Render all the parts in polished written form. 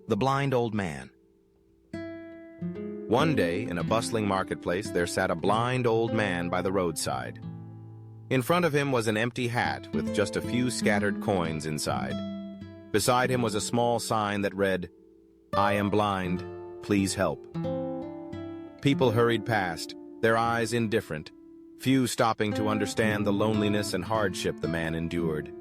The Blind Old Man. One day, in a bustling marketplace, there sat a blind old man by the roadside. In front of him was an empty hat with just a few scattered coins inside. Beside him was a small sign that read, "I am blind, please help." People hurried past, their eyes indifferent, few stopping to understand the loneliness and hardship the man endured.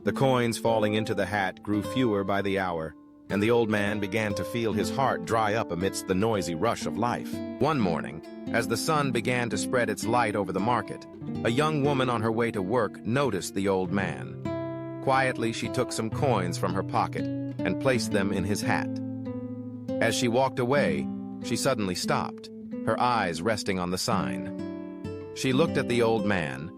The coins falling into the hat grew fewer by the hour, and the old man began to feel his heart dry up amidst the noisy rush of life. One morning, as the sun began to spread its light over the market, a young woman on her way to work noticed the old man. Quietly, she took some coins from her pocket and placed them in his hat. As she walked away, she suddenly stopped, her eyes resting on the sign. She looked at the old man,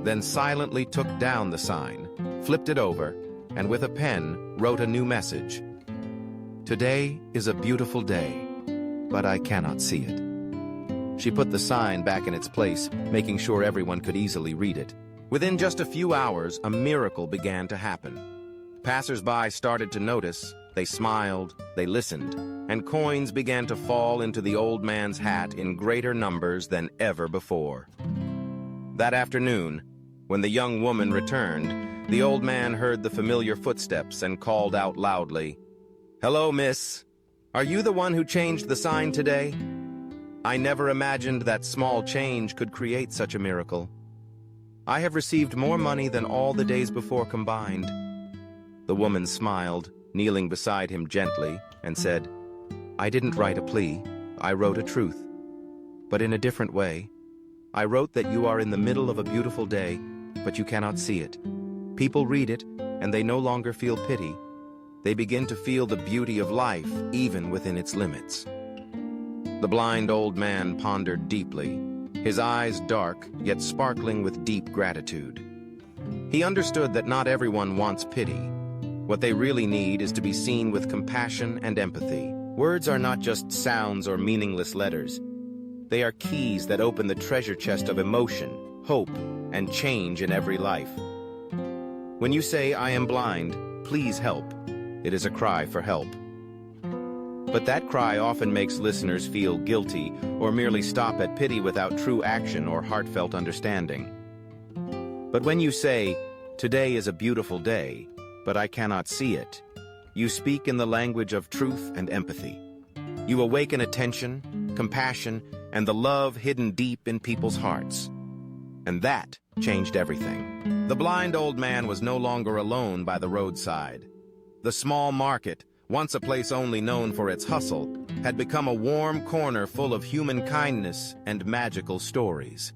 then silently took down the sign, flipped it over, and with a pen wrote a new message. "Today is a beautiful day, but I cannot see it." She put the sign back in its place, making sure everyone could easily read it. Within just a few hours, a miracle began to happen. Passers-by started to notice, they smiled, they listened, and coins began to fall into the old man's hat in greater numbers than ever before. That afternoon, when the young woman returned, the old man heard the familiar footsteps and called out loudly, "Hello, miss. Are you the one who changed the sign today? I never imagined that small change could create such a miracle. I have received more money than all the days before combined." The woman smiled, kneeling beside him gently, and said, "I didn't write a plea, I wrote a truth. But in a different way. I wrote that you are in the middle of a beautiful day, but you cannot see it. People read it, and they no longer feel pity. They begin to feel the beauty of life, even within its limits." The blind old man pondered deeply, his eyes dark, yet sparkling with deep gratitude. He understood that not everyone wants pity. What they really need is to be seen with compassion and empathy. Words are not just sounds or meaningless letters. They are keys that open the treasure chest of emotion, hope, and change in every life. When you say, "I am blind, please help," it is a cry for help. But that cry often makes listeners feel guilty or merely stop at pity without true action or heartfelt understanding. But when you say, "Today is a beautiful day, but I cannot see it," you speak in the language of truth and empathy. You awaken attention, compassion, and the love hidden deep in people's hearts. And that changed everything. The blind old man was no longer alone by the roadside. The small market, once a place only known for its hustle, had become a warm corner full of human kindness and magical stories.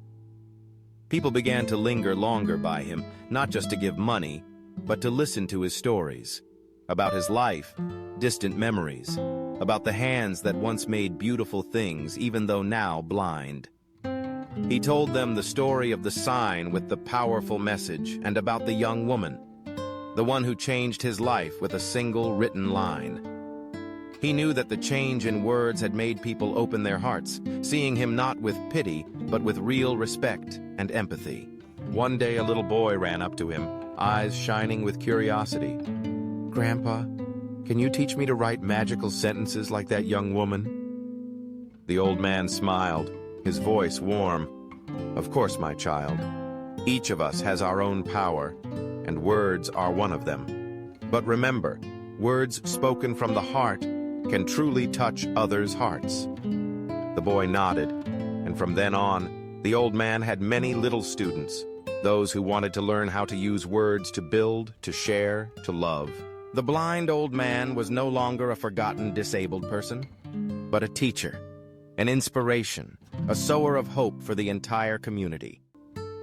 People began to linger longer by him, not just to give money, but to listen to his stories. About his life, distant memories, about the hands that once made beautiful things even though now blind. He told them the story of the sign with the powerful message and about the young woman, the one who changed his life with a single written line. He knew that the change in words had made people open their hearts, seeing him not with pity, but with real respect and empathy. One day a little boy ran up to him, eyes shining with curiosity. "Grandpa, can you teach me to write magical sentences like that young woman?" The old man smiled, his voice warm. "Of course, my child. Each of us has our own power, and words are one of them. But remember, words spoken from the heart can truly touch others' hearts." The boy nodded, and from then on, the old man had many little students, those who wanted to learn how to use words to build, to share, to love. The blind old man was no longer a forgotten disabled person, but a teacher, an inspiration, a sower of hope for the entire community.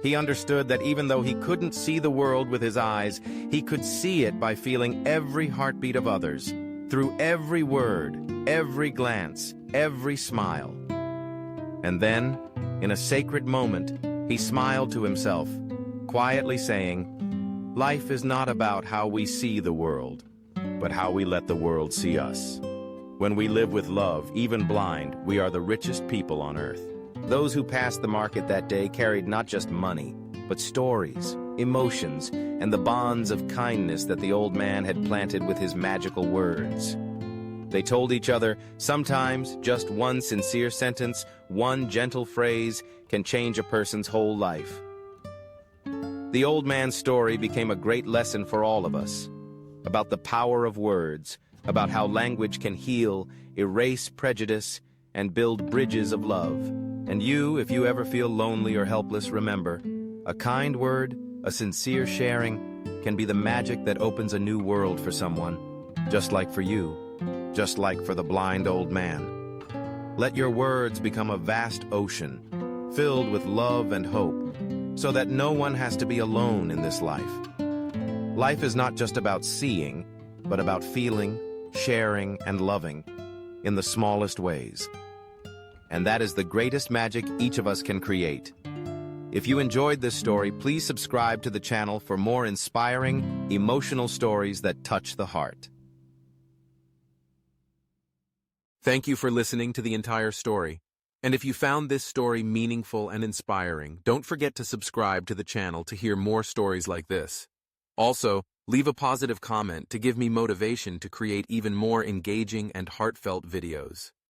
He understood that even though he couldn't see the world with his eyes, he could see it by feeling every heartbeat of others, through every word, every glance, every smile. And then, in a sacred moment, he smiled to himself, quietly saying, "Life is not about how we see the world, but how we let the world see us. When we live with love, even blind, we are the richest people on earth." Those who passed the market that day carried not just money, but stories, emotions, and the bonds of kindness that the old man had planted with his magical words. They told each other, sometimes just one sincere sentence, one gentle phrase can change a person's whole life. The old man's story became a great lesson for all of us, about the power of words, about how language can heal, erase prejudice, and build bridges of love. And you, if you ever feel lonely or helpless, remember, a kind word, a sincere sharing, can be the magic that opens a new world for someone, just like for you, just like for the blind old man. Let your words become a vast ocean, filled with love and hope, so that no one has to be alone in this life. Life is not just about seeing, but about feeling, sharing, and loving in the smallest ways. And that is the greatest magic each of us can create. If you enjoyed this story, please subscribe to the channel for more inspiring, emotional stories that touch the heart. Thank you for listening to the entire story. And if you found this story meaningful and inspiring, don't forget to subscribe to the channel to hear more stories like this. Also, leave a positive comment to give me motivation to create even more engaging and heartfelt videos.